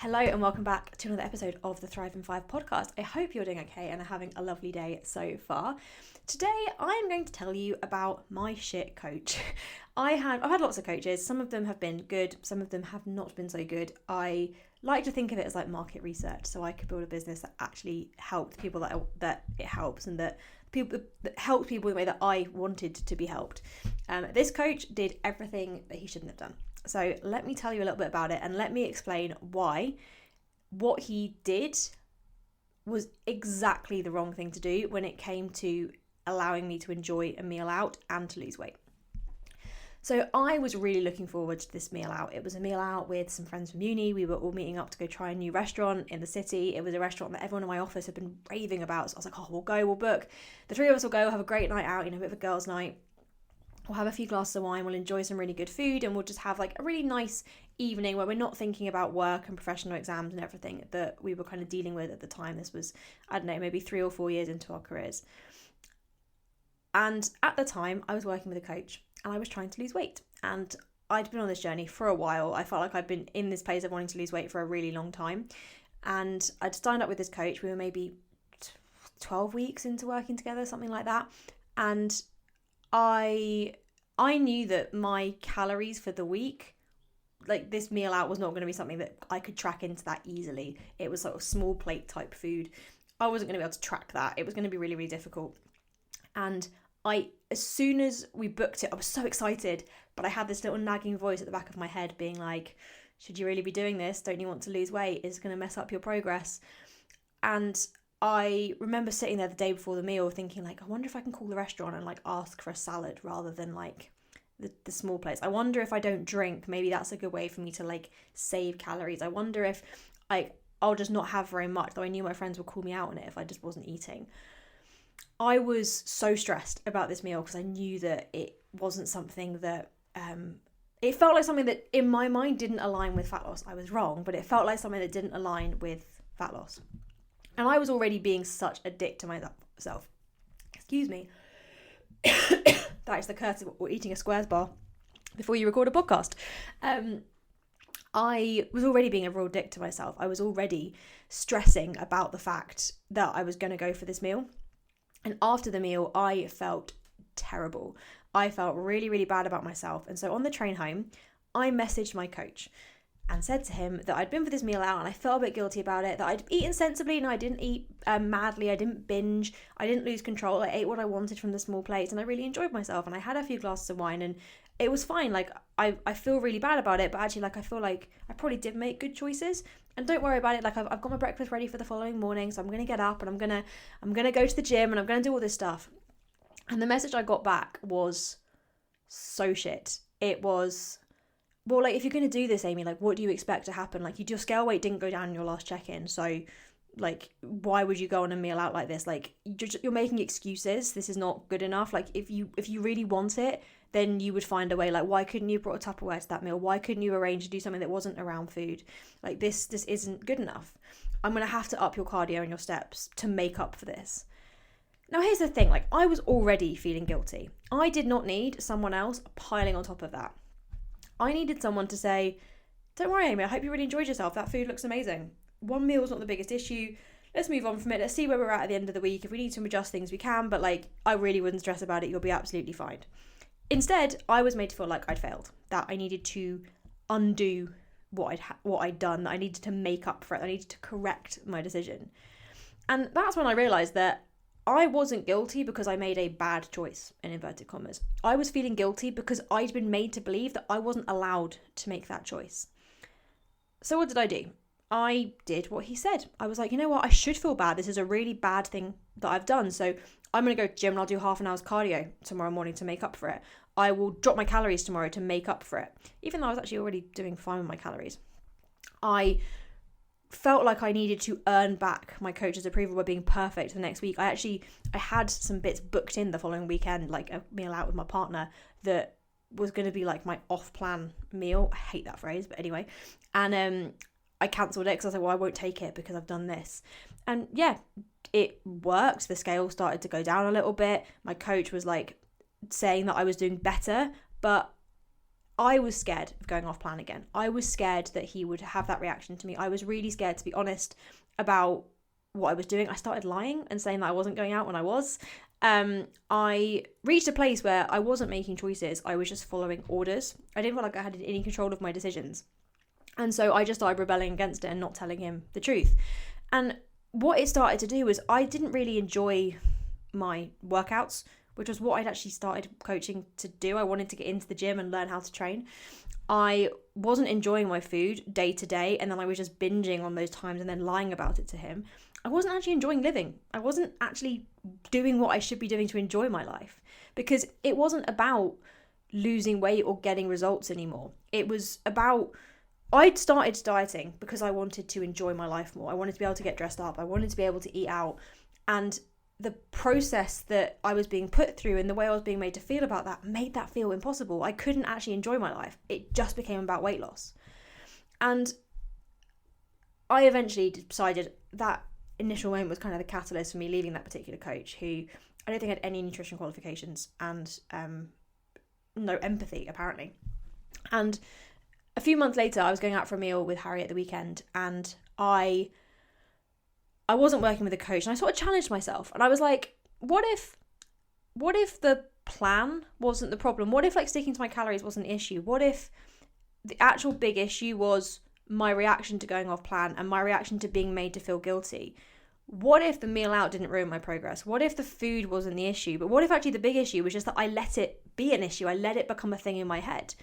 Hello and welcome back to another episode of the Thrive in 5 podcast. I hope you're doing okay and are having a lovely day so far. Today I'm going to tell you about my shit coach. I've had lots of coaches. Some of them have been good, some of them have not been so good. I like to think of it as like market research, so I could build a business that actually helped people that it helps, and that helped people in the way that I wanted to be helped. This coach did everything that he shouldn't have done. So let me tell you a little bit about it, and let me explain why what he did was exactly the wrong thing to do when it came to allowing me to enjoy a meal out and to lose weight. So I was really looking forward to this meal out. It was a meal out with some friends from uni. We were all meeting up to go try a new restaurant in the city. It was a restaurant that everyone in my office had been raving about. So I was like, we'll go, we'll book. The three of us will go, have a great night out, a bit of a girls' night. We'll have a few glasses of wine, we'll enjoy some really good food, and we'll just have like a really nice evening where we're not thinking about work and professional exams and everything that we were kind of dealing with at the time. This was, I don't know, maybe 3 or 4 years into our careers. And at the time, I was working with a coach and I was trying to lose weight. And I'd been on this journey for a while. I felt like I'd been in this place of wanting to lose weight for a really long time. And I'd signed up with this coach. We were maybe 12 weeks into working together, something like that. And I knew that my calories for the week, like this meal out, was not going to be something that I could track into that easily. It was sort of small plate type food. I wasn't going to be able to track that. It was going to be really, really difficult. And as soon as we booked it, I was so excited, but I had this little nagging voice at the back of my head being like, should you really be doing this? Don't you want to lose weight? It's going to mess up your progress. And I remember sitting there the day before the meal thinking like, I wonder if I can call the restaurant and like ask for a salad rather than like the small plates. I wonder if I don't drink, maybe that's a good way for me to like save calories. I wonder if I'll just not have very much, though I knew my friends would call me out on it if I just wasn't eating. I was so stressed about this meal because I knew that it wasn't something that, it felt like something that in my mind didn't align with fat loss. I was wrong, but it felt like something that didn't align with fat loss. And I was already being such a dick to myself. Excuse me. That is the curse of eating a Squares bar before you record a podcast. I was already being a real dick to myself. I was already stressing about the fact that I was going to go for this meal. And after the meal, I felt terrible. I felt really, really bad about myself. And so on the train home, I messaged my coach and said to him that I'd been for this meal out and I felt a bit guilty about it, that I'd eaten sensibly and I didn't eat madly, I didn't binge, I didn't lose control, I ate what I wanted from the small plates and I really enjoyed myself, and I had a few glasses of wine and it was fine. Like I feel really bad about it, but actually like I feel like I probably did make good choices, and don't worry about it. Like I've got my breakfast ready for the following morning, so I'm going to get up and I'm going to go to the gym and I'm going to do all this stuff. And the message I got back was so shit. It was, well, like, if you're going to do this, Amy, like, what do you expect to happen? Like, your scale weight didn't go down in your last check-in, so, like, why would you go on a meal out like this? Like, you're making excuses. This is not good enough. Like, if you really want it, then you would find a way. Like, why couldn't you have brought a Tupperware to that meal? Why couldn't you arrange to do something that wasn't around food? Like, this isn't good enough. I'm going to have to up your cardio and your steps to make up for this. Now, here's the thing. Like, I was already feeling guilty. I did not need someone else piling on top of that. I needed someone to say, don't worry, Amy, I hope you really enjoyed yourself. That food looks amazing. One meal is not the biggest issue. Let's move on from it. Let's see where we're at the end of the week. If we need to adjust things, we can. But, like, I really wouldn't stress about it. You'll be absolutely fine. Instead, I was made to feel like I'd failed, that I needed to undo what I'd done, that I needed to make up for it. I needed to correct my decision. And that's when I realised that I wasn't guilty because I made a bad choice, in inverted commas. I was feeling guilty because I'd been made to believe that I wasn't allowed to make that choice. So what did I do? I did what he said. I was like, you know what? I should feel bad. This is a really bad thing that I've done. So I'm going to go to the gym and I'll do half an hour's cardio tomorrow morning to make up for it. I will drop my calories tomorrow to make up for it. Even though I was actually already doing fine with my calories. I felt like I needed to earn back my coach's approval by being perfect the next week. I had some bits booked in the following weekend, like a meal out with my partner that was going to be like my off-plan meal. I hate that phrase, but anyway. And I cancelled it because I was like, well, I won't take it because I've done this. And yeah, it worked. The scale started to go down a little bit. My coach was like saying that I was doing better, but I was scared of going off plan again. I was scared that he would have that reaction to me. I was really scared, to be honest, about what I was doing. I started lying and saying that I wasn't going out when I was. I reached a place where I wasn't making choices. I was just following orders. I didn't feel like I had any control of my decisions. And so I just started rebelling against it and not telling him the truth. And what it started to do was I didn't really enjoy my workouts, which was what I'd actually started coaching to do. I wanted to get into the gym and learn how to train. I wasn't enjoying my food day to day, and then I was just binging on those times and then lying about it to him. I wasn't actually enjoying living. I wasn't actually doing what I should be doing to enjoy my life, because it wasn't about losing weight or getting results anymore. It was about, I'd started dieting because I wanted to enjoy my life more. I wanted to be able to get dressed up. I wanted to be able to eat out. And the process that I was being put through and the way I was being made to feel about that made that feel impossible. I couldn't actually enjoy my life. It just became about weight loss. And I eventually decided that initial moment was kind of the catalyst for me leaving that particular coach, who I don't think had any nutrition qualifications and no empathy, apparently. And a few months later, I was going out for a meal with Harry at the weekend, and I wasn't working with a coach, and I sort of challenged myself, and I was like, what if the plan wasn't the problem? What if like sticking to my calories wasn't an issue? What if the actual big issue was my reaction to going off plan and my reaction to being made to feel guilty? What if the meal out didn't ruin my progress? What if the food wasn't the issue? But what if actually the big issue was just that I let it be an issue? I let it become a thing in my head.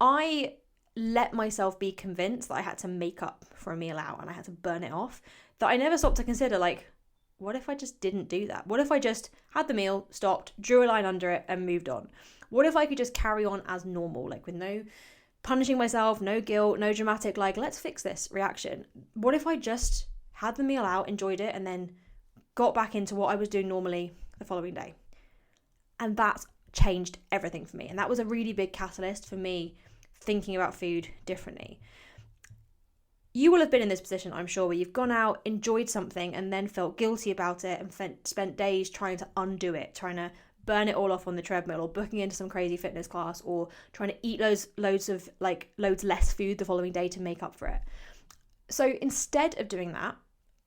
I let myself be convinced that I had to make up for a meal out and I had to burn it off, that I never stopped to consider, like, what if I just didn't do that? What if I just had the meal, stopped, drew a line under it and moved on? What if I could just carry on as normal, like with no punishing myself, no guilt, no dramatic, like, let's fix this reaction? What if I just had the meal out, enjoyed it, and then got back into what I was doing normally the following day? And that changed everything for me. And that was a really big catalyst for me thinking about food differently. You will have been in this position, I'm sure, where you've gone out, enjoyed something, and then felt guilty about it and spent days trying to undo it, trying to burn it all off on the treadmill, or booking into some crazy fitness class, or trying to eat loads less food the following day to make up for it. So instead of doing that,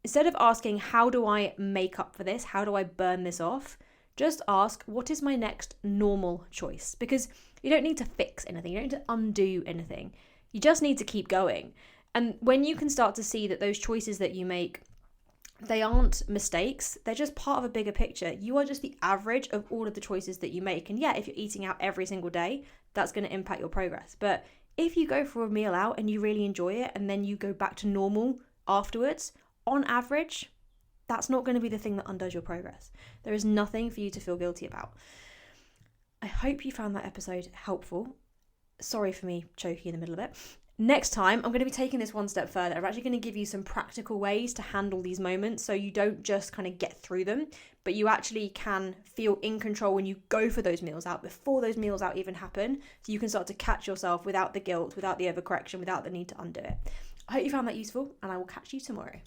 instead of asking, how do I make up for this? How do I burn this off? Just ask, what is my next normal choice? Because you don't need to fix anything. You don't need to undo anything. You just need to keep going. And when you can start to see that those choices that you make, they aren't mistakes, they're just part of a bigger picture. You are just the average of all of the choices that you make. And yeah, if you're eating out every single day, that's going to impact your progress. But if you go for a meal out and you really enjoy it, and then you go back to normal afterwards, on average, that's not going to be the thing that undoes your progress. There is nothing for you to feel guilty about. I hope you found that episode helpful. Sorry for me choking in the middle of it. Next time, I'm going to be taking this one step further. I'm actually going to give you some practical ways to handle these moments so you don't just kind of get through them, but you actually can feel in control when you go for those meals out, before those meals out even happen, so you can start to catch yourself without the guilt, without the overcorrection, without the need to undo it. I hope you found that useful, and I will catch you tomorrow.